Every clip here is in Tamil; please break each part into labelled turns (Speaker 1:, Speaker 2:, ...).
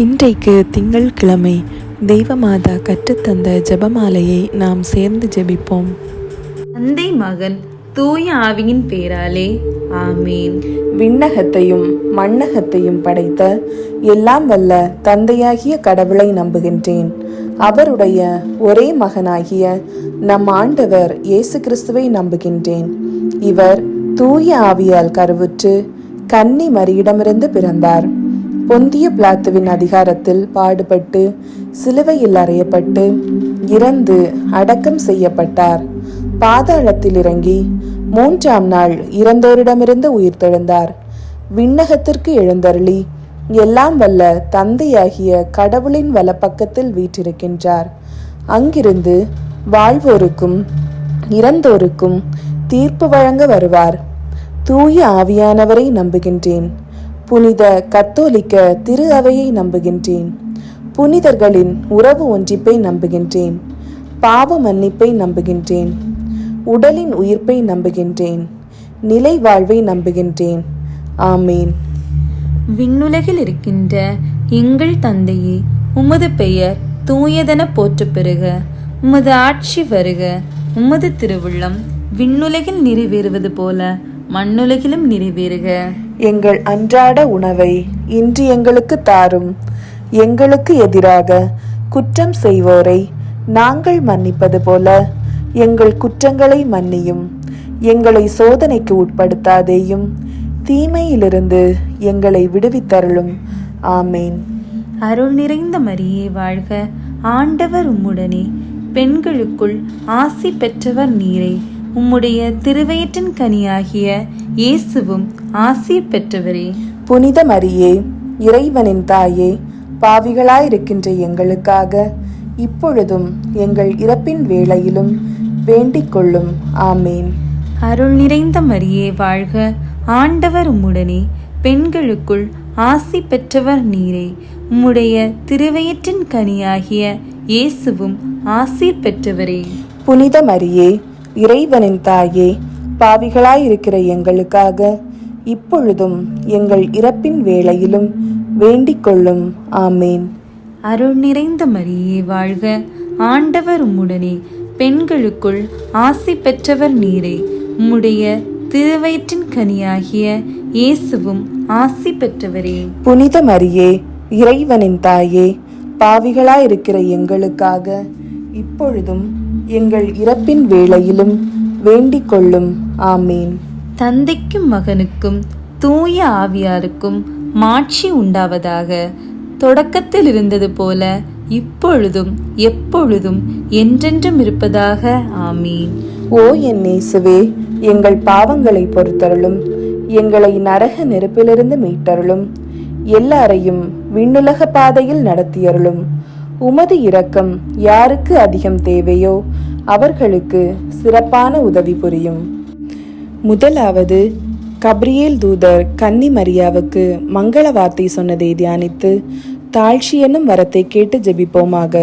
Speaker 1: இன்றைக்கு திங்கட்கிழமை. தெய்வமாதா கற்றுத்தந்த ஜெபமாலையை நாம் சேர்ந்து ஜெபிப்போம்.
Speaker 2: தந்தை, மகன், தூய ஆவியின் பேராலே ஆமீன்.
Speaker 3: விண்ணகத்தையும் மண்ணகத்தையும் படைத்த எல்லாம் வல்ல தந்தையாகிய கடவுளை நம்புகின்றேன். அவருடைய ஒரே மகனாகிய நம் ஆண்டவர் இயேசு கிறிஸ்துவை நம்புகின்றேன். இவர் தூய ஆவியால் கருவுற்று கன்னி மரியிடமிருந்து பிறந்தார். பொந்திய பிலாத்துவின் அதிகாரத்தில் பாடுபட்டு சிலுவையில் அறையப்பட்டு இறந்து அடக்கம் செய்யப்பட்டார். பாதாளத்தில் இறங்கி 3ஆம் நாள் இறந்தோரிடமிருந்து உயிர்த்தெழுந்தார். விண்ணகத்திற்கு எழுந்தருளி எல்லாம் வல்ல தந்தையாகிய கடவுளின் வலப்பக்கத்தில் வீற்றிருக்கின்றார். அங்கிருந்து வாழ்வோருக்கும் இறந்தோருக்கும் தீர்ப்பு வழங்க வருவார். தூய ஆவியானவரை நம்புகின்றேன். புனித கத்தோலிக்க திரு அவையை நம்புகின்றேன். புனிதர்களின் உறவு ஒன்றிப்பை நம்புகின்றேன். பாவ மன்னிப்பை நம்புகின்றேன். உடலின் உயிர்ப்பை நம்புகின்றேன். நிலை வாழ்வை நம்புகின்றேன். ஆமீன்.
Speaker 2: விண்ணுலகில் இருக்கின்ற எங்கள் தந்தையே, உமது பெயர் தூயதென போற்றப் பெறுக. உமது ஆட்சி வருக. உமது திருவுள்ளம் விண்ணுலகில் நிறைவேறுவது போல மண்ணுலகிலும் நிறைவேறுக.
Speaker 3: எங்கள் அன்றாட உணவை இன்று எங்களுக்கு தாரும். எங்களுக்கு எதிராக குற்றம் செய்வோரை நாங்கள் மன்னிப்பது போல எங்கள் குற்றங்களை மன்னியும். எங்களை சோதனைக்கு உட்படுத்தாதேயும், தீமையிலிருந்து எங்களை விடுவித்தருளும். ஆமேன்.
Speaker 2: அருள் நிறைந்த மரியே வாழ்க. ஆண்டவர் உம்முடனே, பெண்களுக்குள் ஆசி பெற்றவர் நீரே. உம்முடைய திருவயிற்றின் கனியாகிய இயேசுவும் ஆசி பெற்றவரே.
Speaker 3: புனித மரியே, இறைவனின் தாயே, பாவிகளாயிருக்கின்ற எங்களுக்காக இப்பொழுதும் எங்கள் இறப்பின் வேளையிலும் வேண்டிக் கொள்ளும். ஆமேன்.
Speaker 2: அருள் நிறைந்த மரியே வாழ்க. ஆண்டவர் உம்முடனே, பெண்களுக்குள் ஆசி பெற்றவர் நீரே. உம்முடைய திருவயிற்றின் கனியாகிய இயேசுவும் ஆசி பெற்றவரே.
Speaker 3: புனித மரியே, இறைவனின் தாயே, பாவிகளாயிருக்கிற எங்களுக்காக இப்பொழுதும் எங்கள் இறப்பின் வேளையிலும் வேண்டிக் கொள்ளும். ஆமேன்.
Speaker 2: அருள் நிறைந்த மரியே வாழ்க. ஆண்டவர் உம்முடனே, பெண்களுக்குள் ஆசி பெற்றவர் நீரே. உம்முடைய திருவயிற்றின் கனியாகிய இயேசுவும் ஆசி பெற்றவரே.
Speaker 3: புனித மரியே, இறைவனின் தாயே, பாவிகளாயிருக்கிற எங்களுக்காக இப்பொழுதும் எங்கள் இறப்பின் வேளையிலும் வேண்டிக் கொள்ளும். ஆமீன்.
Speaker 2: தந்தைக்கும் மகனுக்கும் தூய ஆவியாருக்கும் மாட்சி உண்டாவதாக. தொடக்கத்தில் இருந்தது போல இப்பொழுதும் எப்பொழுதும் என்றென்றும் இருப்பதாக. ஆமீன்.
Speaker 3: ஓ என் இயேசுவே, எங்கள் பாவங்களை பொறுத்தருளும். எங்களை நரக நெருப்பிலிருந்து மீட்டருளும். எல்லாரையும் விண்ணுலக பாதையில் நடத்தியருளும். உமது இரக்கம் யாருக்கு அதிகம் தேவையோ அவர்களுக்கு சிறப்பான உதவி புரியும். முதலாவது, கப்ரியேல் தூதர் கன்னி மரியாவுக்கு மங்கள வார்த்தை சொன்னதை தியானித்து தாழ்ச்சி என்னும் வரத்தை கேட்டு ஜெபிப்போமாக.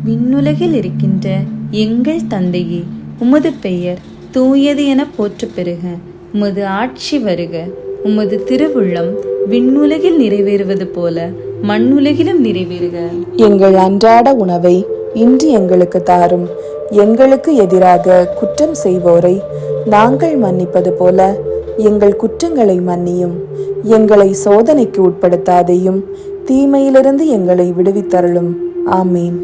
Speaker 2: விண்ணுலகில் இருக்கின்ற எங்கள் தந்தையே, உமது பெயர் தூயது என போற்றப் பெறுக. உமது ஆட்சி வருக. உமது திருவுள்ளம் விண்ணுலகில் நிறைவேறுவது போல மண்ணுலகிலும் நிறைவேறுக.
Speaker 3: எங்கள் அன்றாட உணவை இன்று எங்களுக்கு தாரும். எங்களுக்கு எதிராக குற்றம் செய்வோரை நாங்கள் மன்னிப்பது போல எங்கள் குற்றங்களை மன்னியும். எங்களை சோதனைக்கு உட்படுத்தாதையும், தீமையிலிருந்து எங்களை விடுவித்தருளும். ஆமீன்.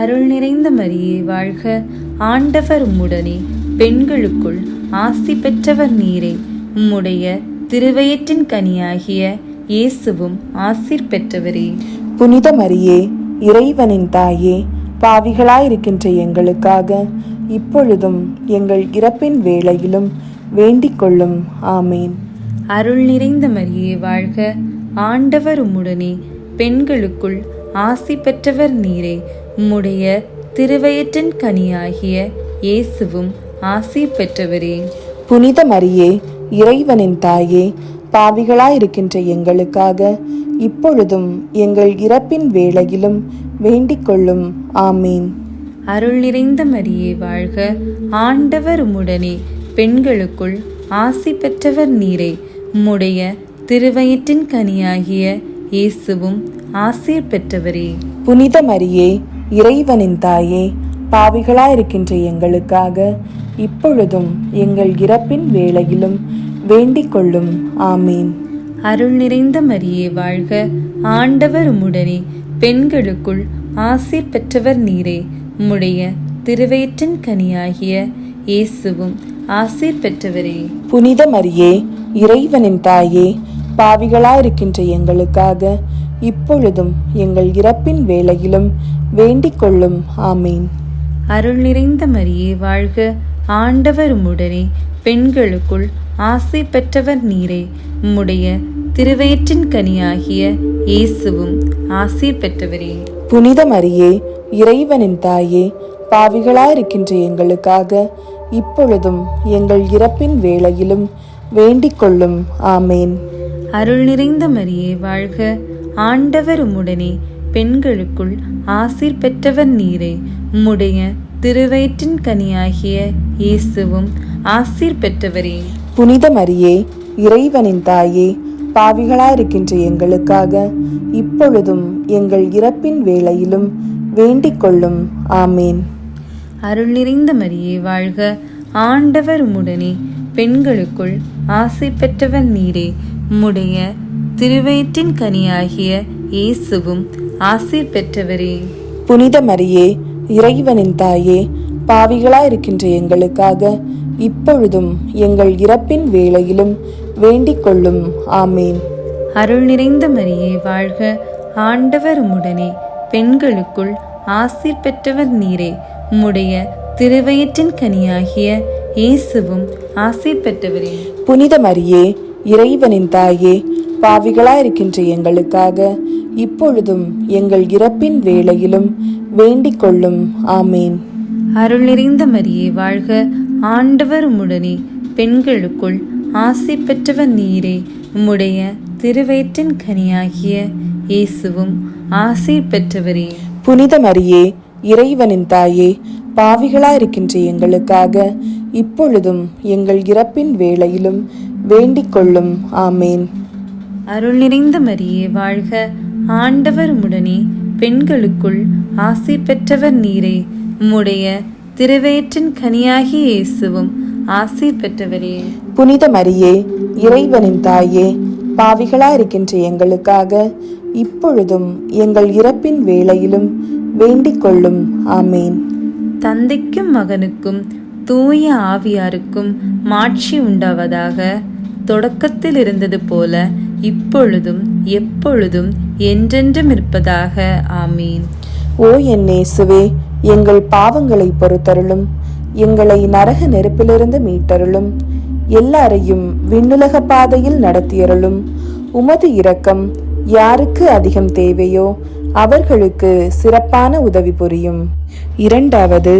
Speaker 2: அருள் நிறைந்த மரியே வாழ்க. ஆண்டவர் உம்முடனே, பெண்களுக்குள் ஆசி பெற்றவர் நீரே. உம்முடைய திருவயிற்றின் கனியாகிய இயேசுவும் ஆசீர் பெற்றவரே.
Speaker 3: புனித மரியே, இறைவனின் தாயே, பாவிகளாயிருக்கின்ற எங்களுக்காக இப்பொழுதும் எங்கள் இறப்பின் வேளையிலும் வேண்டிக் கொள்ளும். ஆமீன்.
Speaker 2: அருள் நிறைந்த மரியே வாழ்க. ஆண்டவர் உம்முடனே, பெண்களுக்குள் ஆசி பெற்றவர் நீரே. உம்முடைய திருவயிற்றின் கனியாகிய இயேசுவும் ஆசீர் பெற்றவரே.
Speaker 3: புனித மரியே, இறைவனின் தாயே, பாவிகளாயிருக்கின்ற எங்களுக்காக இப்பொழுதும் எங்கள் இறப்பின் வேளையிலும் வேண்டிக் கொள்ளும். ஆமீன்.
Speaker 2: அருள் நிறைந்த மரியே வாழ்க. ஆண்டவர் உம்முடனே, பெண்களுக்குள் ஆசி பெற்றவர் நீரே. உம்முடைய திருவயிற்றின் கனியாகிய இயேசுவும் ஆசீர் பெற்றவரே.
Speaker 3: புனித மரியே, இறைவனின் தாயே, பாவிகளாயிருக்கின்ற எங்களுக்காக இப்பொழுதும் எங்கள் இறப்பின் வேளையிலும் வேண்டிக் கொள்ளும். ஆமீன்.
Speaker 2: அருள் நிறைந்த மரியே வாழ்க, ஆண்டவர் உம்முடனே, பெண்களுக்குள் ஆசீர் பெற்றவர் நீரே. உம்முடைய திருவயிற்றின் கனியாகிய இயேசுவும் ஆசீர் பெற்றவரே.
Speaker 3: புனித மரியே, இறைவனின் தாயே, பாவிகளாயிருக்கின்ற எங்களுக்காக இப்பொழுதும் எங்கள் இறப்பின் வேளையிலும் வேண்டிக் கொள்ளும். ஆமீன்.
Speaker 2: அருள் நிறைந்த மரியே வாழ்க, ஆண்டவர் உம்முடனே, பெண்களுக்குள் ஆசீர் பெற்றவர் நீரே. உம்முடைய திருவயிற்றின் கனியாகிய இயேசுவும் ஆசீர் பெற்றவரே.
Speaker 3: புனித மரியே, இறைவனின் தாயே, பாவிகளாயிருக்கின்ற எங்களுக்காக இப்பொழுதும் எங்கள் இறப்பின் வேளையிலும் வேண்டிக் கொள்ளும். ஆமேன்.
Speaker 2: அருள் நிறைந்த மரியே வாழ்க, ஆண்டவர் உம்முடனே, பெண்களுக்குள் ஆசீர் பெற்றவர் நீரே. உம்முடைய திருவயிற்றின் கனியாகிய இயேசுவும் ஆசீர் பெற்றவரே.
Speaker 3: புனித மரியே, இறைவனின் தாயே, பாவிகளாயிருக்கின்ற எங்களுக்காக இப்பொழுதும் எங்கள் இறப்பின் வேளையிலும் வேண்டிக் கொள்ளும். ஆமேன்.
Speaker 2: அருள் நிறைந்த மரியே வாழ்க, ஆண்டவர் உம்முடனே, பெண்களுக்குள் ஆசீர் பெற்றவர் நீரே. உம்முடைய திருவயிற்றின் கனியாகிய இயேசுவும் ஆசீர் பெற்றவரே.
Speaker 3: புனித மரியே, இறைவனின் தாயே, பாவிகளாயிருக்கின்ற எங்களுக்காக இப்பொழுதும் எங்கள் இறப்பின் வேளையிலும் வேண்டிக் கொள்ளும். ஆமேன்.
Speaker 2: அருள் நிறைந்த மரியே வாழ்க, ஆண்டவர் உம்முடனே, பெண்களுக்குள் ஆசீர் பெற்றவர் நீரே. உம்முடைய திருவயிற்றின் கனியாகிய இயேசுவும் ஆசீர் பெற்றவரே.
Speaker 3: புனித மரியே, இறைவனின் தாயே, பாவிகளாயிருக்கின்ற எங்களுக்காக இப்பொழுதும் எங்கள் இறப்பின் வேளையிலும் வேண்டிக் கொள்ளும். ஆமேன்.
Speaker 2: அருள் நிறைந்த மரியே வாழ்க, ஆண்டவர் உம்முடனே, பெண்களுக்குள் ஆசீர் பெற்றவர் நீரே. உம்முடைய திருவயிற்றின் கனியாகிய இயேசுவும் ஆசீர் பெற்றவரே.
Speaker 3: புனித மரியே, இறைவனின் தாயே, பாவிகளாயிருக்கின்ற எங்களுக்காக இப்பொழுதும் எங்கள் இறப்பின் வேளையிலும் வேண்டிக் கொள்ளும். ஆமேன்.
Speaker 2: அருள் நிறைந்த மரியே வாழ்க, ஆண்டவர் உம்முடனே, பெண்களுக்குள் ஆசீர் பெற்றவர் நீரே. உம்முடைய திருவயிற்றின் கனியாகிய இயேசுவும் ஆசீர் பெற்றவரே.
Speaker 3: புனித மரியே, இறைவனின் தாயே, பாவிகளாயிருக்கின்ற எங்களுக்காக இப்பொழுதும் எங்கள் இறப்பின் வேளையிலும் வேண்டிக் கொள்ளும். ஆமேன்.
Speaker 2: தந்தைக்கும் மகனுக்கும் தூய ஆவியாருக்கும் மாட்சி உண்டாவதாக. தொடக்கத்தில் இருந்தது போல இப்பொழுதும் எப்பொழுதும் என்றென்றும் இருப்பதாக. ஆமீன்.
Speaker 3: ஓ என் இயேசுவே, எங்கள் பாவங்களை பொறுத்தருளும், எங்களை நரக நெருப்பிலிருந்து மீட்டருளும், எல்லாரையும் விண்ணுலக பாதையில் நடத்தியருளும். உமது இரக்கம் யாருக்கு அதிகம் தேவையோ அவர்களுக்கு சிறப்பான உதவி புரியும். இரண்டாவது,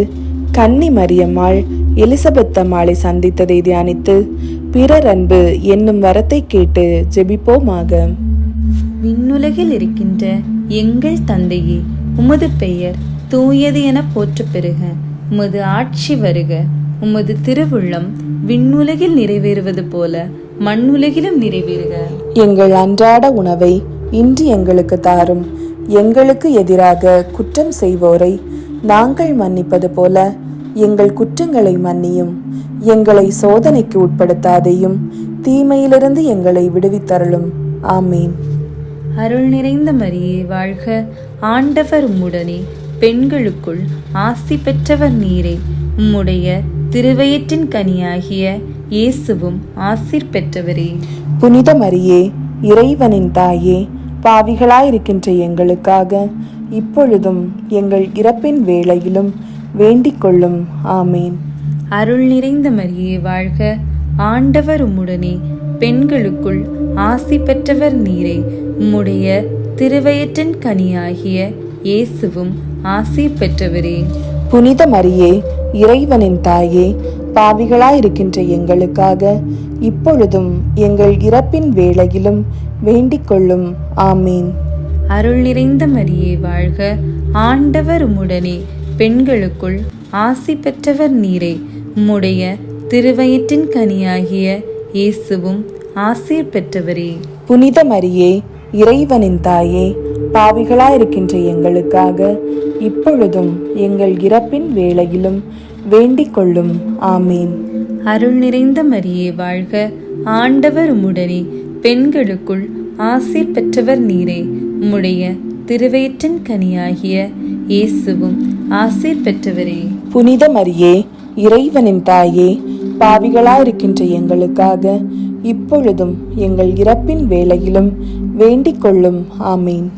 Speaker 3: கன்னி மரியம்மாள் எலிசபெத் அம்மாளை சந்தித்ததை தியானித்து பிறர் அன்பு என்னும் வரத்தை கேட்டு ஜெபிப்போமாக.
Speaker 2: விண்ணுலகில் இருக்கின்ற எங்கள் தந்தையே, உமது பெயர் தூயது என போற்ற பெறுக. உமது ஆட்சி வருக. உமது திருவுள்ளம் விண்ணுலகில் நிறைவேறுவது போல மண்ணுலகிலும் நிறைவேறுக.
Speaker 3: எங்கள் அன்றாட உணவை இன்று எங்களுக்கு தாரும். எங்களுக்கு எதிராக குற்றம் செய்வோரை நாங்கள் மன்னிப்பது போல எங்கள் குற்றங்களை மன்னியும். எங்களை சோதனைக்கு உட்படுத்தாதையும், தீமையிலிருந்து எங்களை விடுவித்தருளும். ஆமீன்.
Speaker 2: அருள் நிறைந்த மரியே வாழ்க, ஆண்டவர் உம்முடனே, பெண்களுக்குள் ஆசி பெற்றவர் நீரே. உம்முடைய திருவயிற்றின் கனியாகிய இயேசுவும் ஆசீர் பெற்றவரே.
Speaker 3: புனித மரியே, இறைவனின் தாயே, பாவிகளாயிருக்கின்ற எங்களுக்காக இப்பொழுதும் எங்கள் இறப்பின் வேளையிலும் வேண்டிக் கொள்ளும். ஆமீன்.
Speaker 2: அருள் நிறைந்த மரியே வாழ்க, ஆண்டவர் உம்முடனே, பெண்களுக்குள் ஆசி பெற்றவர் நீரே. உம்முடைய திருவயிற்றின் கனியாகிய இயேசுவும் ஆசீர் பெற்றவரே.
Speaker 3: புனித மரியே, இறைவனின் தாயே, பாவிகளாயிருக்கின்ற எங்களுக்காக இப்பொழுதும் எங்கள் இறப்பின் வேளையிலும் வேண்டிக் கொள்ளும். ஆமீன்.
Speaker 2: அருள் நிறைந்த மரியே வாழ்க, ஆண்டவர் உம்முடனே, பெண்களுக்குள் ஆசி பெற்றவர் நீரே. உம்முடைய திருவயிற்றின் கனியாகிய இயேசுவும் ஆசீர் பெற்றவரே.
Speaker 3: புனித மரியே, இறைவனின் தாயே, பாவிகளாயிருக்கின்ற எங்களுக்காக இப்பொழுதும் எங்கள் இறப்பின் வேளையிலும் வேண்டிக் கொள்ளும். ஆமீன்.
Speaker 2: அருள் நிறைந்த மரியே வாழ்க, ஆண்டவர் உம்முடனே, பெண்களுக்குள் ஆசீர் பெற்றவர் நீரே. உம்முடைய திருவயிற்றின் கனியாகிய இயேசுவும் ஆசீர் பெற்றவரே.
Speaker 3: புனித மரியே, இறைவனின் தாயே, பாவிகளாயிருக்கின்ற எங்களுக்காக இப்பொழுதும் எங்கள் இறப்பின் வேளையிலும் வேண்டிக் கொள்ளும். ஆமீன்.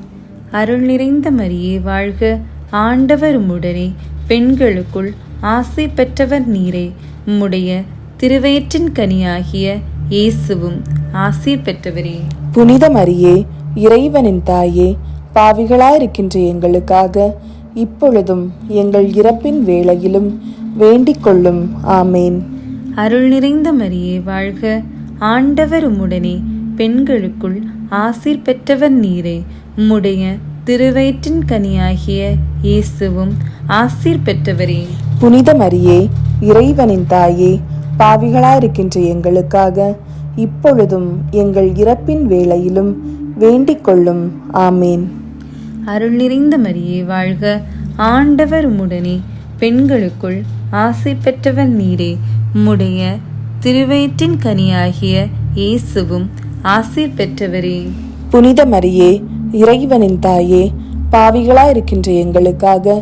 Speaker 2: அருள் நிறைந்த மரியே வாழ்க, ஆண்டவர் உம்முடனே, பெண்களுக்குள் ஆசீர் பெற்றவர் நீரே. உம்முடைய திருவயிற்றின் கனியாகிய இயேசுவும் ஆசீர் பெற்றவரே.
Speaker 3: புனித மரியே, இறைவனின் தாயே, பாவிகளாயிருக்கின்ற எங்களுக்காக இப்பொழுதும் எங்கள் இறப்பின் வேளையிலும் வேண்டிக் கொள்ளும். ஆமேன்.
Speaker 2: அருள் நிறைந்த மரியே வாழ்க, ஆண்டவர் உம்முடனே, பெண்களுக்குள் ஆசீர் பெற்றவர் நீரே. உம்முடைய திருவயிற்றின் கனியாகிய இயேசுவும் ஆசீர் பெற்றவரே.
Speaker 3: புனித மரியே, இறைவனின் தாயே, பாவிகளாயிருக்கின்ற எங்களுக்காக இப்பொழுதும் எங்கள் இறப்பின் வேளையிலும் வேண்டிக் கொள்ளும். ஆமேன்.
Speaker 2: அருள் நிறைந்த மரியே வாழ்க, ஆண்டவர் உம்முடனே, பெண்களுக்குள் ஆசீர் பெற்றவர் நீரே. உம்முடைய திருவயிற்றின் கனியாகிய இயேசுவும் ஆசீர் பெற்றவரே.
Speaker 3: புனித மரியே, இறைவனின் தாயே, பாவிகளாயிருக்கின்ற எங்களுக்காக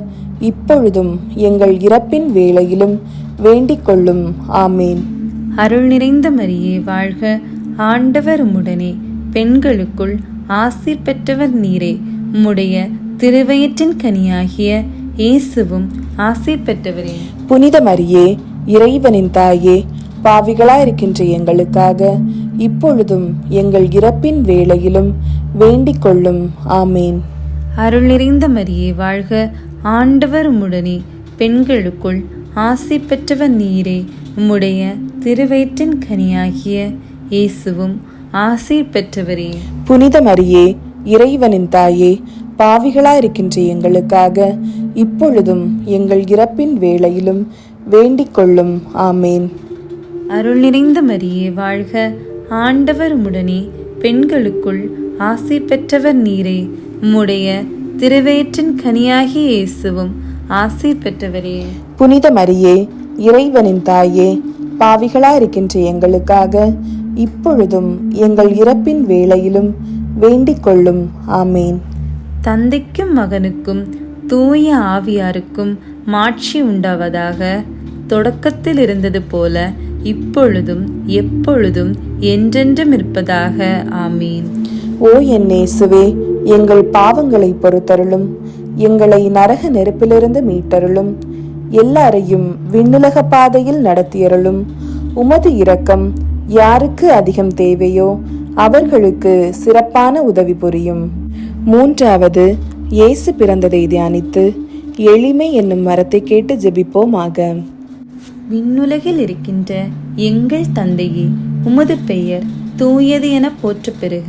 Speaker 3: இப்பொழுதும் எங்கள் இறப்பின் வேளையிலும் வேண்டிக் கொள்ளும். ஆமேன்.
Speaker 2: அருள் நிறைந்த மரியே வாழ்க, ஆண்டவர் உம்முடனே, பெண்களுக்குள் ஆசீர் பெற்றவர் நீரே. உம்முடைய திருவயிற்றின் கனியாகிய இயேசுவும் ஆசீர் பெற்றவரே.
Speaker 3: புனித மரியே, இறைவனின் தாயே, பாவிகளாயிருக்கின்ற எங்களுக்காக இப்பொழுதும் எங்கள் இறப்பின் வேளையிலும் வேண்டிக் கொள்ளும். ஆமேன்.
Speaker 2: அருள் நிறைந்த மரியே வாழ்க, ஆண்டவர் உம்முடனே, பெண்களுக்குள் ஆசீர் பெற்றவர் நீரே. உம்முடைய திருவயிற்றின் கனியாகிய இயேசுவும் ஆசீர் பெற்றவரே.
Speaker 3: புனித மரியே, இறைவனின் தாயே, பாவிகளாயிருக்கின்ற எங்களுக்காக இப்பொழுதும் எங்கள் இறப்பின் வேளையிலும் வேண்டிக் கொள்ளும். ஆமேன்.
Speaker 2: அருள் நிறைந்த மரியே வாழ்க, ஆண்டவர் உம்முடனே, பெண்களுக்குள் ஆசீர் பெற்றவர் நீரே. உம்முடைய திருவயிற்றின் கனியாகிய இயேசுவும் ஆசீர் பெற்றவரே.
Speaker 3: புனித மரியே, இறைவனின் தாயே, பாவிகளாயிருக்கின்ற எங்களுக்காக இப்பொழுதும் எங்கள் இறப்பின் வேளையிலும் வேண்டிக் கொள்ளும். ஆமேன்.
Speaker 2: தந்தைக்கும் மகனுக்கும் தூய ஆவியாருக்கும் மாட்சி உண்டாவதாக. தொடக்கத்தில் இருந்தது போல இப்பொழுதும் எப்பொழுதும் என்றென்றும் இருப்பதாக. ஆமீன்.
Speaker 3: ஓ என் இயேசுவே, எங்கள் பாவங்களை பொறுத்தருளும், எங்களை நரக நெருப்பிலிருந்து மீட்டருளும், எல்லாரையும் விண்ணுலக பாதையில் நடத்தியருளும். உமது இரக்கம் யாருக்கு அதிகம் தேவையோ அவர்களுக்கு சிறப்பான உதவி புரியும். மூன்றாவது, இயேசு பிறந்ததை தியானித்து எளிமை என்னும் மரத்தை கேட்டு ஜெபிப்போமாக.
Speaker 2: விண்ணுலகில் இருக்கின்ற எங்கள் தந்தையே, உமது பெயர் தூயது என போற்ற பெறுக.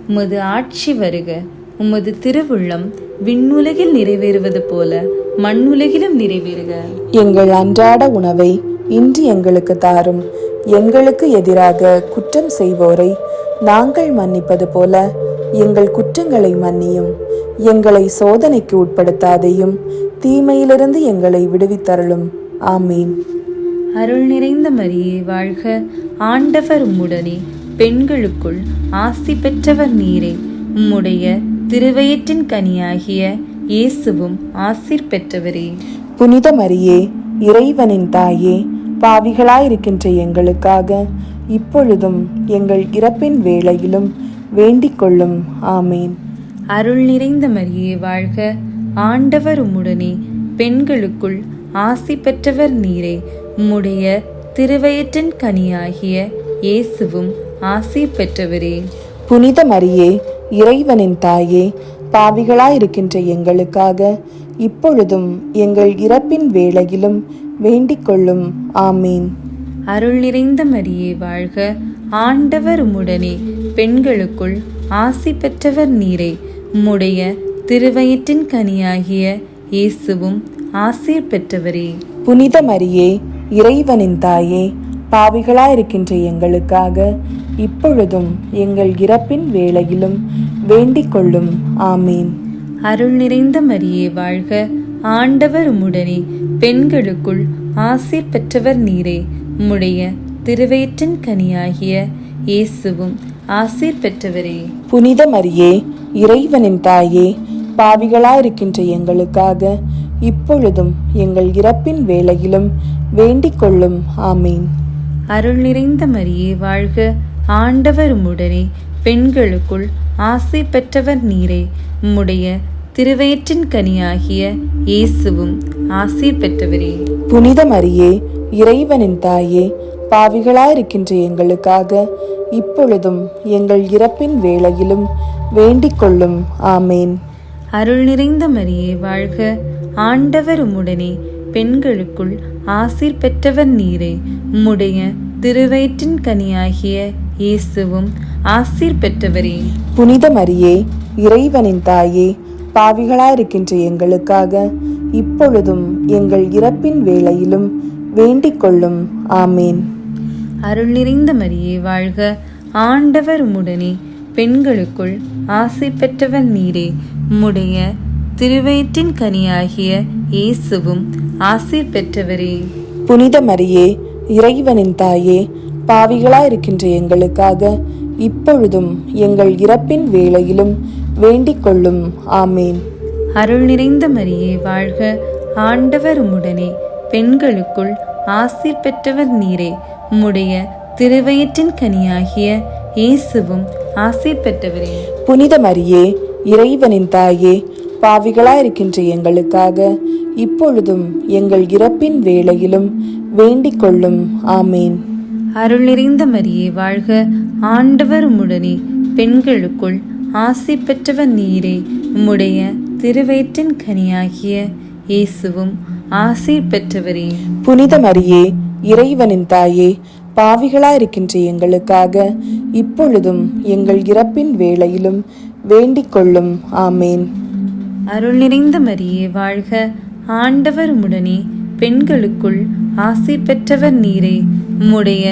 Speaker 2: உமது ஆட்சி வருக. உமது திருவுள்ளம் விண்ணுலகில் நிறைவேறுவது போல மண்ணுலகிலும் நிறைவேறுக.
Speaker 3: எங்கள் அன்றாட உணவை இன்று எங்களுக்கு தாரும். எங்களுக்கு எதிராக குற்றம் செய்வோரை நாங்கள் மன்னிப்பது போல எங்கள் குற்றங்களை மன்னியும். எங்களை சோதனைக்கு உட்படுத்தாதையும், தீமையிலிருந்து எங்களை விடுவித்தருளும். ஆமீன்.
Speaker 2: அருள் நிறைந்த மரியே வாழ்க, ஆண்டவர் உம்முடனே, பெண்களுக்குள் ஆசி பெற்றவர் நீரே. உம்முடைய திருவயிற்றின் கனியாகிய இயேசுவும் ஆசீர் பெற்றவரே.
Speaker 3: புனித மரியே, இறைவனின் தாயே, பாவிகளாயிருக்கின்ற எங்களுக்காக இப்பொழுதும் எங்கள் இறப்பின் வேளையிலும் வேண்டிக் கொள்ளும். ஆமீன்.
Speaker 2: அருள் நிறைந்த மரியே வாழ்க, ஆண்டவர் உம்முடனே, பெண்களுக்குள் ஆசி பெற்றவர் நீரே. உம்முடைய திருவயிற்றின் கனியாகிய இயேசுவும் ஆசீர் பெற்றவரே.
Speaker 3: புனித மரியே, இறைவனின் தாயே, பாவிகளாயிருக்கின்ற எங்களுக்காக இப்பொழுதும் எங்கள் இறப்பின் வேளையிலும் வேண்டிக் கொள்ளும். ஆமீன்.
Speaker 2: அருள் நிறைந்த மரியே வாழ்க, ஆண்டவர் உம்முடனே, பெண்களுக்குள் ஆசி பெற்றவர் நீரே. உம்முடைய திருவயிற்றின் கனியாகிய இயேசுவும் ஆசீர் பெற்றவரே.
Speaker 3: புனித மரியே, இறைவனின் தாயே, பாவிகளாயிருக்கின்ற எங்களுக்காக இப்பொழுதும் எங்கள் இறப்பின் வேளையிலும் வேண்டிக் கொள்ளும். ஆமீன்.
Speaker 2: அருள் நிறைந்த மரியே வாழ்க, ஆண்டவர் உம்முடனே, பெண்களுக்குள் ஆசீர் பெற்றவர் நீரே. உம்முடைய திருவயிற்றின் கனியாகிய இயேசுவும் ஆசீர் பெற்றவரே.
Speaker 3: புனித மரியே, இறைவனின் தாயே, பாவிகளாயிருக்கின்ற எங்களுக்காக இப்பொழுதும் எங்கள் இறப்பின் வேளையிலும் வேண்டிக் கொள்ளும். ஆமீன்.
Speaker 2: அருள் நிறைந்த மரியே வாழ்க, ஆண்டவர் உம்முடனே, பெண்களுக்குள் ஆசீர் பெற்றவர் நீரே. உம்முடைய திருவயிற்றின் கனியாகிய இயேசுவும் ஆசீர் பெற்றவரே.
Speaker 3: புனித மரியே, இறைவனின் தாயே, பாவிகளாயிருக்கின்ற எங்களுக்காக இப்பொழுதும் எங்கள் இறப்பின் வேளையிலும் வேண்டிக் கொள்ளும். ஆமேன்.
Speaker 2: அருள் நிறைந்த மரியே வாழ்க, ஆண்டவர் உம்முடனே, பெண்களுக்குள் ஆசீர் பெற்றவர் நீரே. உம்முடைய திருவயிற்றின் கனியாகிய இயேசுவும் ஆசீர் பெற்றவரே.
Speaker 3: புனித மரியே, இறைவனின் தாயே, பாவிகளாயிருக்கின்ற எங்களுக்காக இப்பொழுதும் எங்கள் இறப்பின் வேளையிலும் வேண்டிக் கொள்ளும். ஆமேன்.
Speaker 2: அருள் நிறைந்த மரியே வாழ்க, ஆண்டவர் உம்முடனே, பெண்களுக்குள் ஆசீர் பெற்றவர் நீரே. உம்முடைய திருவயிற்றின் கனியாகிய இயேசுவும் ஆசீர் பெற்றவரே.
Speaker 3: புனித மரியே, இறைவனின் தாயே, பாவிகளாயிருக்கின்ற எங்களுக்காக இப்பொழுதும் எங்கள் இறப்பின் வேளையிலும் வேண்டிக் கொள்ளும். ஆமேன்.
Speaker 2: அருள் நிறைந்த மரியே வாழ்க, ஆண்டவர் உம்முடனே, பெண்களுக்குள் ஆசீர் பெற்றவர் நீரே. உம்முடைய திருவயிற்றின் கனியாகிய இயேசுவும் ஆசீர் பெற்றவரே.
Speaker 3: புனித மரியே, இறைவனின் தாயே, பாவிகளாயிருக்கின்ற எங்களுக்காக இப்பொழுதும் எங்கள் இறப்பின் வேளையிலும் வேண்டிக் கொள்ளும். ஆமேன்.
Speaker 2: அருள் நிறைந்த மரியே வாழ்க, ஆண்டவர் உம்முடனே, பெண்களுக்குள் ஆசீர் பெற்றவர் நீரே. உம்முடைய திருவயிற்றின் கனியாகிய இயேசுவும் ஆசீர் பெற்றவரே.
Speaker 3: புனித மரியே, இறைவனின் தாயே, பாவிகளாயிருக்கின்ற எங்களுக்காக இப்பொழுதும் எங்கள் இறப்பின் வேளையிலும் வேண்டிக் கொள்ளும். ஆமேன்.
Speaker 2: அருள் நிறைந்த மரியே வாழ்க, ஆண்டவர் உம்முடனே, பெண்களுக்குள் ஆசீர் பெற்றவர் நீரே. உம்முடைய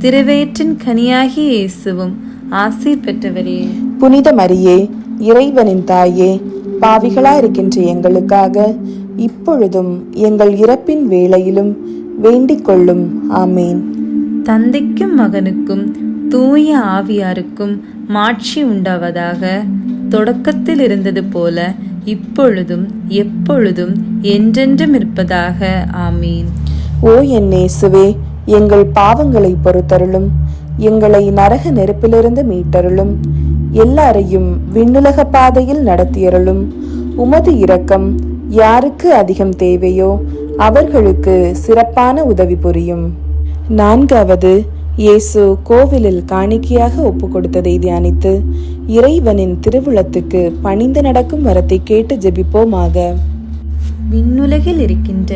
Speaker 2: திருவயிற்றின் கனியாகிய இயேசுவும் ஆசீர் பெற்றவரே.
Speaker 3: புனித மரியே, இறைவனின் தாயே, பாவிகளாயிருக்கின்ற எங்களுக்காக இப்பொழுதும் எங்கள் இறப்பின் வேளையிலும் வேண்டிக் கொள்ளும். ஆமேன்.
Speaker 2: தந்தைக்கும் மகனுக்கும் தூய ஆவியாருக்கும் மாட்சி உண்டாவதாக. தொடக்கத்தில் இருந்தது போல இப்பொழுதும் எப்பொழுதும் என்றென்றும் இருப்பதாக. ஆமீன்.
Speaker 3: ஓ என் இயேசுவே, எங்கள் பாவங்களை பொறுத்தருளும், எங்களை நரக நெருப்பிலிருந்து மீட்டருளும், எல்லாரையும் விண்ணுலக பாதையில் நடத்தியருளும். உமது இரக்கம் யாருக்கு அதிகம் தேவையோ அவர்களுக்கு சிறப்பான உதவி புரியும். 4வது, இயேசு கோவிலில் காணிக்கையாக ஒப்பு கொடுத்ததை தியானித்து இறைவனின் திருவுளத்துக்கு பணிந்து நடக்கும் வரத்தை கேட்டு ஜெபிப்போமாக.
Speaker 2: விண்ணுலகில் இருக்கின்ற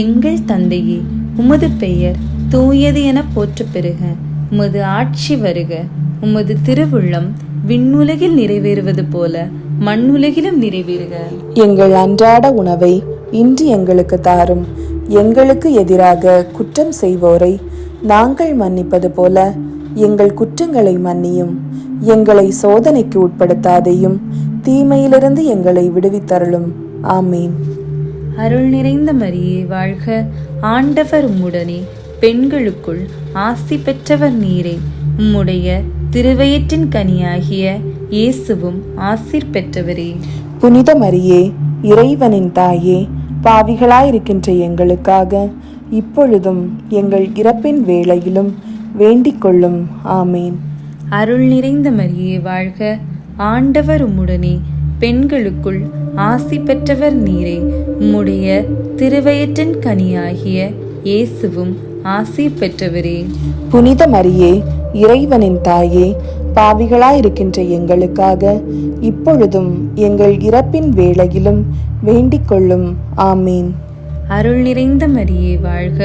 Speaker 2: எங்கள் தந்தையே, உமது பெயர் தூயது என போற்ற பெறுக. உமது ஆட்சி வருக. உமது திருவுள்ளம் விண்ணுலகில் நிறைவேறுவது போல மண்ணுலகிலும் நிறைவேறுக.
Speaker 3: எங்கள் அன்றாட உணவை இன்று எங்களுக்கு தாரும். எங்களுக்கு எதிராக குற்றம் செய்வோரை நாங்கள் மன்னிப்பது போல எங்கள் குற்றங்களை மன்னியும். எங்களை சோதனைக்கு உட்படுத்தாதையும், தீமையிலிருந்து எங்களை விடுவித்தருளும். ஆமீன்.
Speaker 2: அருள் நிறைந்த மரியே வாழ்க, ஆண்டவர் உம்முடனே, பெண்களுக்குள் ஆசி பெற்றவர் நீரே. உம்முடைய திருவயிற்றின் கனியாகிய இயேசுவும் ஆசீர் பெற்றவரே.
Speaker 3: புனித மரியே, இறைவனின் தாயே, பாவிகளாயிருக்கின்ற எங்களுக்காக இப்பொழுதும் எங்கள் இறப்பின் வேளையிலும் வேண்டிக் கொள்ளும். ஆமீன்.
Speaker 2: அருள் நிறைந்த மரியே வாழ்க, ஆண்டவர் உம்முடனே, பெண்களுக்குள் ஆசி பெற்றவர் நீரே. உம்முடைய திருவயிற்றின் கனியாகிய இயேசுவும் ஆசீர் பெற்றவரே.
Speaker 3: புனித மரியே, இறைவனின் தாயே, பாவிகளாயிருக்கின்ற எங்களுக்காக இப்பொழுதும் எங்கள் இறப்பின் வேளையிலும் வேண்டிக் கொள்ளும். ஆமீன்.
Speaker 2: அருள் நிறைந்த மரியே வாழ்க,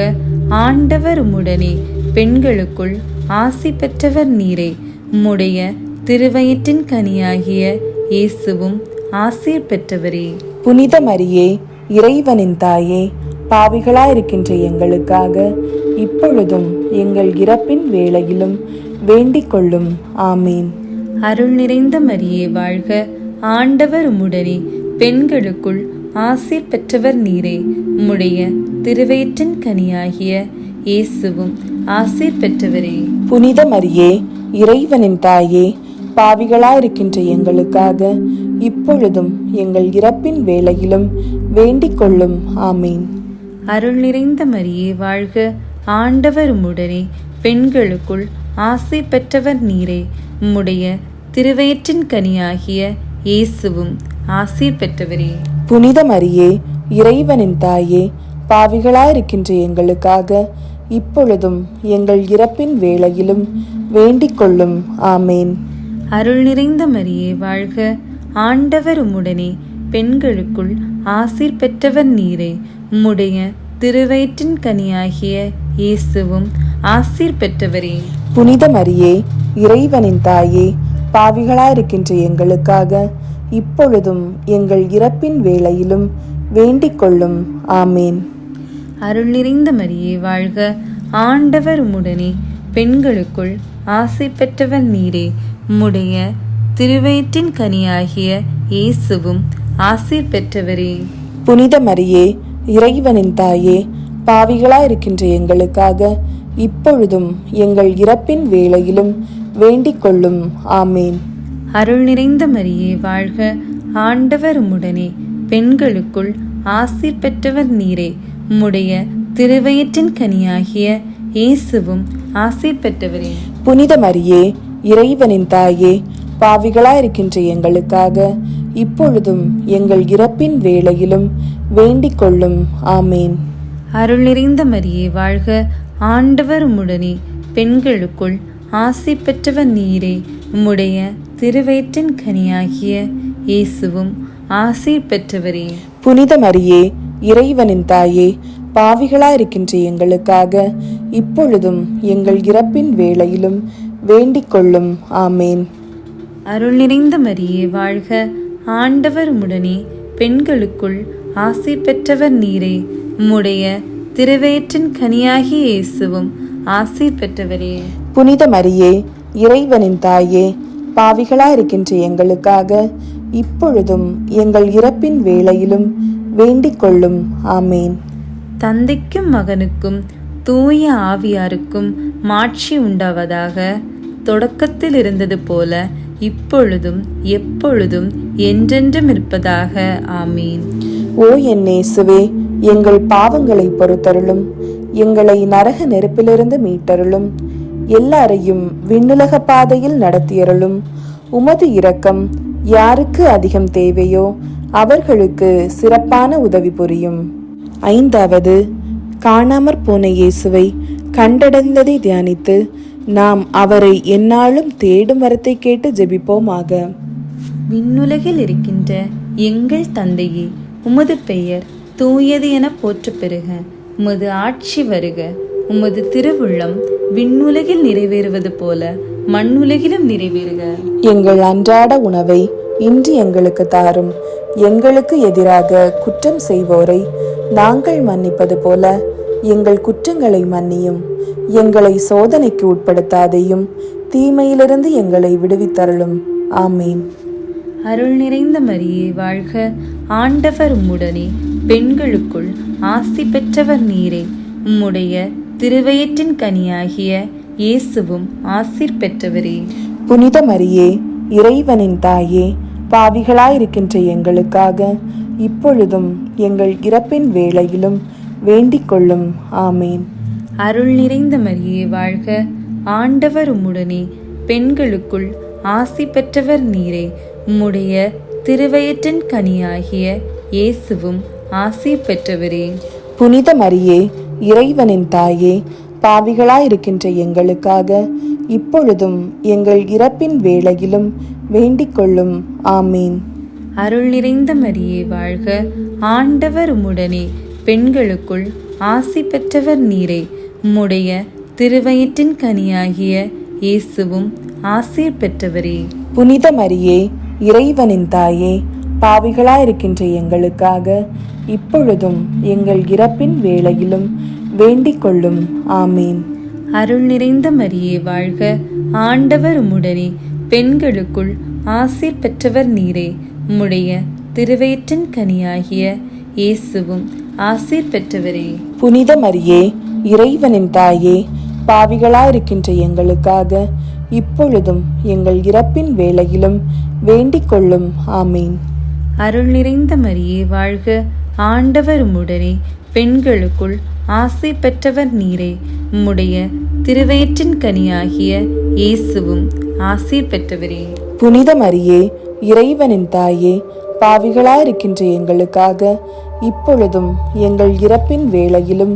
Speaker 2: ஆண்டவர் உம்முடனே, பெண்களுக்குள் ஆசி பெற்றவர் நீரே. உம்முடைய திருவயிற்றின் கனியாகிய இயேசுவும் ஆசீர் பெற்றவரே.
Speaker 3: புனித மரியே, இறைவனின் தாயே, பாவிகளாயிருக்கின்ற எங்களுக்காக இப்பொழுதும் எங்கள் இறப்பின் வேளையிலும் வேண்டிக் கொள்ளும். ஆமீன்.
Speaker 2: அருள் நிறைந்த மரியே வாழ்க, ஆண்டவர் உம்முடனே, பெண்களுக்குள் ஆசீர் பெற்றவர் நீரே. உம்முடைய திருவயிற்றின் கனியாகிய இயேசுவும் ஆசீர் பெற்றவரே.
Speaker 3: புனித மரியே, இறைவனின் தாயே, பாவிகளாயிருக்கின்ற எங்களுக்காக இப்பொழுதும் எங்கள் இறப்பின் வேளையிலும் வேண்டிக் கொள்ளும். ஆமீன்.
Speaker 2: அருள் நிறைந்த மரியே வாழ்க, ஆண்டவர் உம்முடனே, பெண்களுக்குள் ஆசீர் பெற்றவர் நீரே. உம்முடைய திருவயிற்றின் கனியாகிய இயேசுவும் ஆசீர் பெற்றவரே.
Speaker 3: புனித மரியே, இறைவனின் தாயே, பாவிகளாயிருக்கின்ற எங்களுக்காக இப்பொழுதும் எங்கள் இறப்பின் வேளையிலும் வேண்டிக் கொள்ளும். ஆமேன்.
Speaker 2: அருள் நிறைந்த மரியே வாழ்க, ஆண்டவர் உம்முடனே, பெண்களுக்குள் ஆசீர் பெற்றவர் நீரே. உம்முடைய திருவயிற்றின் கனியாகிய இயேசுவும் ஆசீர் பெற்றவரே.
Speaker 3: புனித மரியே, இறைவனின் தாயே, பாவிகளாயிருக்கின்ற எங்களுக்காக இப்பொழுதும் எங்கள் இறப்பின் வேளையிலும் வேண்டிக் கொள்ளும். ஆமேன்.
Speaker 2: அருள் நிறைந்த மரியே வாழ்க, ஆண்டவர் உம்முடனே, பெண்களுக்குள் ஆசீர் பெற்றவர் நீரே. உம்முடைய திருவயிற்றின் கனியாகிய இயேசுவும் ஆசீர் பெற்றவரே.
Speaker 3: புனித மரியே, இறைவனின் தாயே, பாவிகளாயிருக்கின்ற எங்களுக்காக இப்பொழுதும் எங்கள் இறப்பின் வேளையிலும் வேண்டிக் கொள்ளும். ஆமேன்.
Speaker 2: அருள் நிறைந்த மரியே வாழ்க, ஆண்டவர் உம்முடனே, பெண்களுக்குள் ஆசீர் பெற்றவர் நீரே. உம்முடைய திருவயிற்றின் கனியாகிய இயேசுவும் ஆசீர் பெற்றவரே.
Speaker 3: புனித மரியே, இறைவனின் தாயே, பாவிகளாயிருக்கின்ற எங்களுக்காக இப்பொழுதும் எங்கள் இறப்பின் வேளையிலும் வேண்டிக் கொள்ளும். ஆமேன்.
Speaker 2: அருள் நிறைந்த மரியே வாழ்க, ஆண்டவர் உம்முடனே, பெண்களுக்குள் ஆசீர் பெற்றவர் நீரே. உம்முடைய திருவயிற்றின் கனியாகிய இயேசுவும் ஆசீர் பெற்றவரே.
Speaker 3: புனித மரியே, இறைவனின் தாயே, பாவிகளாயிருக்கின்ற எங்களுக்காக இப்பொழுதும் எங்கள் இறப்பின் வேளையிலும் வேண்டிக் கொள்ளும். ஆமேன்.
Speaker 2: அருள் நிறைந்த மரியே வாழ்க, ஆண்டவர் உம்முடனே, பெண்களுக்குள் ஆசீர் பெற்றவர் நீரே. உம்முடைய திருவயிற்றின் கனியாகிய இயேசுவும் ஆசீர் பெற்றவரே.
Speaker 3: புனித மரியே, இறைவனின் தாயே, பாவிகளாயிருக்கின்ற எங்களுக்காக இப்பொழுதும் எங்கள் இறப்பின் வேளையிலும் வேண்டிக் கொள்ளும். ஆமேன்.
Speaker 2: தந்தைக்கும் மகனுக்கும் தூய ஆவியாருக்கும் மாட்சி உண்டாவதாக. தொடக்கத்தில் இருந்தது போல இப்பொழுதும் எப்பொழுதும் என்றென்றும் இருப்பதாக. ஆமீன்.
Speaker 3: ஓ என் இயேசுவே, எங்கள் பாவங்களை பொறுத்தருளும், எங்களை நரக நெருப்பிலிருந்து மீட்டருளும், எல்லாரையும் விண்ணுலக பாதையில் நடத்தியருளும். உமது இரக்கம் யாருக்கு அதிகம் தேவையோ அவர்களுக்கு சிறப்பான உதவி புரியும். 5வது, காணாமற் போன இயேசுவை கண்டடைந்ததை தியானித்து நாம் அவரை எந்நாளும் தேடும் வரத்தை கேட்டு ஜெபிப்போமாக.
Speaker 2: விண்ணுலகில் இருக்கின்ற எங்கள் தந்தையே, உமது பெயர் தூயது என போற்றப் பெறுக. உமது ஆட்சி வருக. உமது திருவுள்ளம் விண்ணுலகில் நிறைவேறுவது போல மண்ணுலகிலும் நிறைவேறுக.
Speaker 3: எங்கள் அன்றாட உணவை இன்று எங்களுக்கு தாரும். எங்களுக்கு எதிராக குற்றம் செய்வோரை நாங்கள் மன்னிப்பது போல எங்கள் குற்றங்களை மன்னியும். எங்களை சோதனைக்கு உட்படுத்தாதையும், தீமையிலிருந்து எங்களை விடுவித்தருளும். ஆமீன்.
Speaker 2: அருள் நிறைந்த மரியே வாழ்க, ஆண்டவர் உம்முடனே, பெண்களுக்குள் ஆசி பெற்றவர் நீரே. உம்முடைய திருவயிற்றின் கனியாகிய இயேசுவும் ஆசீர் பெற்றவரே.
Speaker 3: புனித மரியே, இறைவனின் தாயே, பாவிகளாயிருக்கின்ற எங்களுக்காக இப்பொழுதும் எங்கள் இறப்பின் வேளையிலும் வேண்டிக் கொள்ளும். ஆமீன்.
Speaker 2: அருள் நிறைந்த மரியே வாழ்க, ஆண்டவர் உம்முடனே, பெண்களுக்குள் ஆசி பெற்றவர் நீரே. உம்முடைய திருவயிற்றின் கனியாகிய இயேசுவும் ஆசீர் பெற்றவரே.
Speaker 3: புனித மரியே, இறைவனின் தாயே, பாவிகளாயிருக்கின்ற எங்களுக்காக இப்பொழுதும் எங்கள் இறப்பின் வேளையிலும் வேண்டிக் கொள்ளும். ஆமீன்.
Speaker 2: அருள் நிறைந்த மரியே வாழ்க, ஆண்டவர் உம்முடனே, பெண்களுக்குள் ஆசி பெற்றவர் நீரே. உம்முடைய திருவயிற்றின் கனியாகிய இயேசுவும் ஆசீர் பெற்றவரே.
Speaker 3: புனித மரியே, இறைவனின் தாயே, பாவிகளாயிருக்கின்ற எங்களுக்காக இப்பொழுதும் எங்கள் இறப்பின் வேளையிலும் வேண்டிக் கொள்ளும். ஆமீன்.
Speaker 2: அருள் நிறைந்த மரியே வாழ்க, ஆண்டவர் உம்முடனே, பெண்களுக்குள் ஆசீர் பெற்றவர் நீரே. உம்முடைய திருவயிற்றின் கனியாகிய இயேசுவும் ஆசீர் பெற்றவரே.
Speaker 3: புனித மரியே, இறைவனின் தாயே, பாவிகளாயிருக்கின்ற எங்களுக்காக இப்பொழுதும் எங்கள் இறப்பின் வேளையிலும் வேண்டிக் கொள்ளும். ஆமீன்.
Speaker 2: அருள் நிறைந்த மரியே வாழ்க, ஆண்டவர் உம்முடனே, பெண்களுக்குள் ஆசீர் பெற்றவர் நீரே. உம்முடைய திருவயிற்றின் கனியாகிய இயேசுவும் ஆசீர் பெற்றவரே.
Speaker 3: புனித மரியே, இறைவனின் தாயே, பாவிகளாயிருக்கின்ற எங்களுக்காக இப்பொழுதும் எங்கள் இறப்பின் வேளையிலும்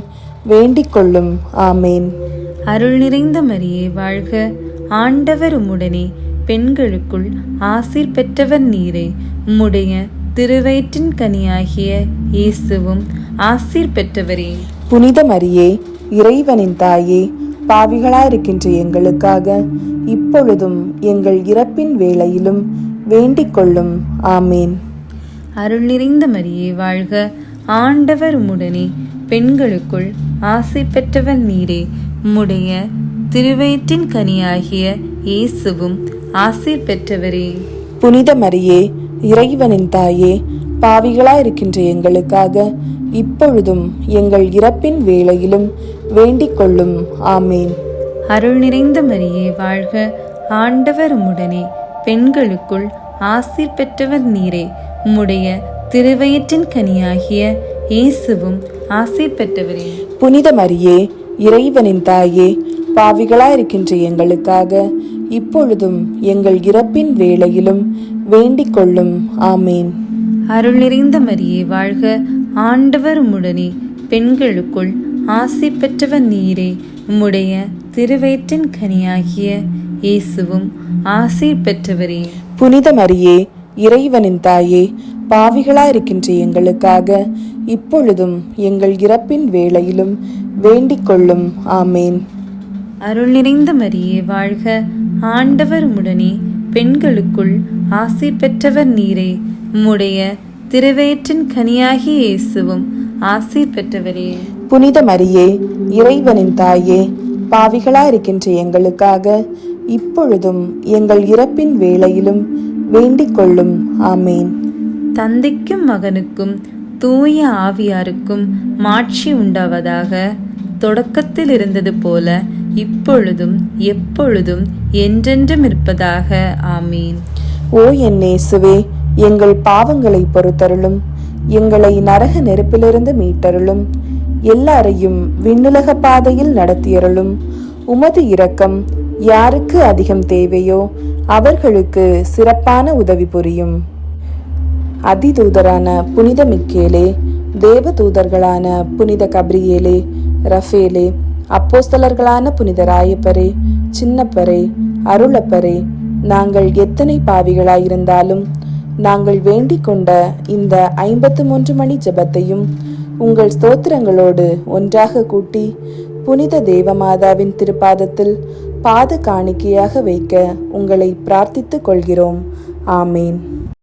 Speaker 3: வேண்டிக் கொள்ளும். ஆமேன்.
Speaker 2: அருள் நிறைந்த மரியே வாழ்க, ஆண்டவர் உம்முடனே, பெண்களுக்குள் ஆசீர் பெற்றவர் நீரே. உம்முடைய திருவயிற்றின் கனியாகிய இயேசுவும் ஆசீர் பெற்றவரே.
Speaker 3: புனித மரியே, இறைவனின் தாயே, பாவிகளாயிருக்கின்ற எங்களுக்காக இப்பொழுதும் எங்கள் இறப்பின் வேளையிலும் வேண்டிக் கொள்ளும். ஆமேன்.
Speaker 2: அருள் நிறைந்த மரியே வாழ்க, ஆண்டவர் உம்முடனே, பெண்களுக்குள் ஆசீர் பெற்றவர் நீரே. உம்முடைய திருவயிற்றின் கனியாகிய இயேசுவும் ஆசீர் பெற்றவரே.
Speaker 3: புனித மரியே, இறைவனின் தாயே, பாவிகளாயிருக்கின்ற எங்களுக்காக இப்பொழுதும் எங்கள் இறப்பின் வேளையிலும் வேண்டிக் கொள்ளும். ஆமேன்.
Speaker 2: அருள் நிறைந்த மரியே வாழ்க, ஆண்டவர் உம்முடனே, பெண்களுக்குள் ஆசீர் பெற்றவர் நீரே. உம்முடைய திருவயிற்றின் கனியாகிய இயேசுவும் ஆசீர் பெற்றவரே.
Speaker 3: புனித மரியே, இறைவனின் தாயே, பாவிகளாயிருக்கின்ற எங்களுக்காக இப்பொழுதும் எங்கள் இறப்பின் வேளையிலும் வேண்டிக் கொள்ளும். ஆமேன்.
Speaker 2: அருள் நிறைந்த மரியே வாழ்க, ஆண்டவர் உம்முடனே, பெண்களுக்குள் ஆசீர் பெற்றவர் நீரே. உம்முடைய திருவயிற்றின் கனியாகிய இயேசுவும் ஆசீர் பெற்றவரே.
Speaker 3: புனித மரியே, இறைவனின் தாயே, பாவிகளாயிருக்கின்ற எங்களுக்காக இப்பொழுதும் எங்கள் இறப்பின் வேளையிலும் வேண்டிக் கொள்ளும். ஆமேன்.
Speaker 2: அருள் நிறைந்த மரியே வாழ்க, ஆண்டவர் உம்முடனே, பெண்களுக்குள் ஆசீர் பெற்றவர் நீரே. உம்முடைய திருவயிற்றின் கனியாகிய இயேசுவும் ஆசீர் பெற்றவரே.
Speaker 3: புனித மரியே, இறைவனின் தாயே, பாவிகளாயிருக்கின்ற எங்களுக்காக இப்பொழுதும் எங்கள் இறப்பின் வேளையிலும் வேண்டிக் கொள்ளும். ஆமேன்.
Speaker 2: தந்தைக்கும் மகனுக்கும் தூய ஆவியாருக்கும் மாட்சி உண்டாவதாக. தொடக்கத்தில் இருந்தது போல இப்பொழுதும் எப்பொழுதும் என்றென்றும் இருப்பதாக. ஆமீன்.
Speaker 3: ஓ என் இயேசுவே, எங்கள் பாவங்களை பொறுத்தருளும், எங்களை நரக நெருப்பிலிருந்து மீட்டருளும், எல்லாரையும் விண்ணுலக பாதையில் நடத்தியருளும். உமது இரக்கம் யாருக்கு அதிகம் தேவையோ அவர்களுக்கு சிறப்பான உதவி புரியும். அதிதூதரான புனித மிக்கேலே, தேவதூதர்களான புனித கப்ரியேலே, ரஃபேலே, அப்போஸ்தலர்களான புனித ராயப்பரே, சின்னப்பரே, அருளப்பரே, நாங்கள் எத்தனை பாவிகளாயிருந்தாலும் நாங்கள் வேண்டிக் கொண்ட இந்த 53 மணி ஜெபத்தையும் உங்கள் ஸ்தோத்திரங்களோடு ஒன்றாக கூட்டி புனித தேவமாதாவின் திருப்பாதத்தில் பாத காணிக்கையாக வைக்க உங்களை பிரார்த்தித்துக் கொள்கிறோம். ஆமேன்.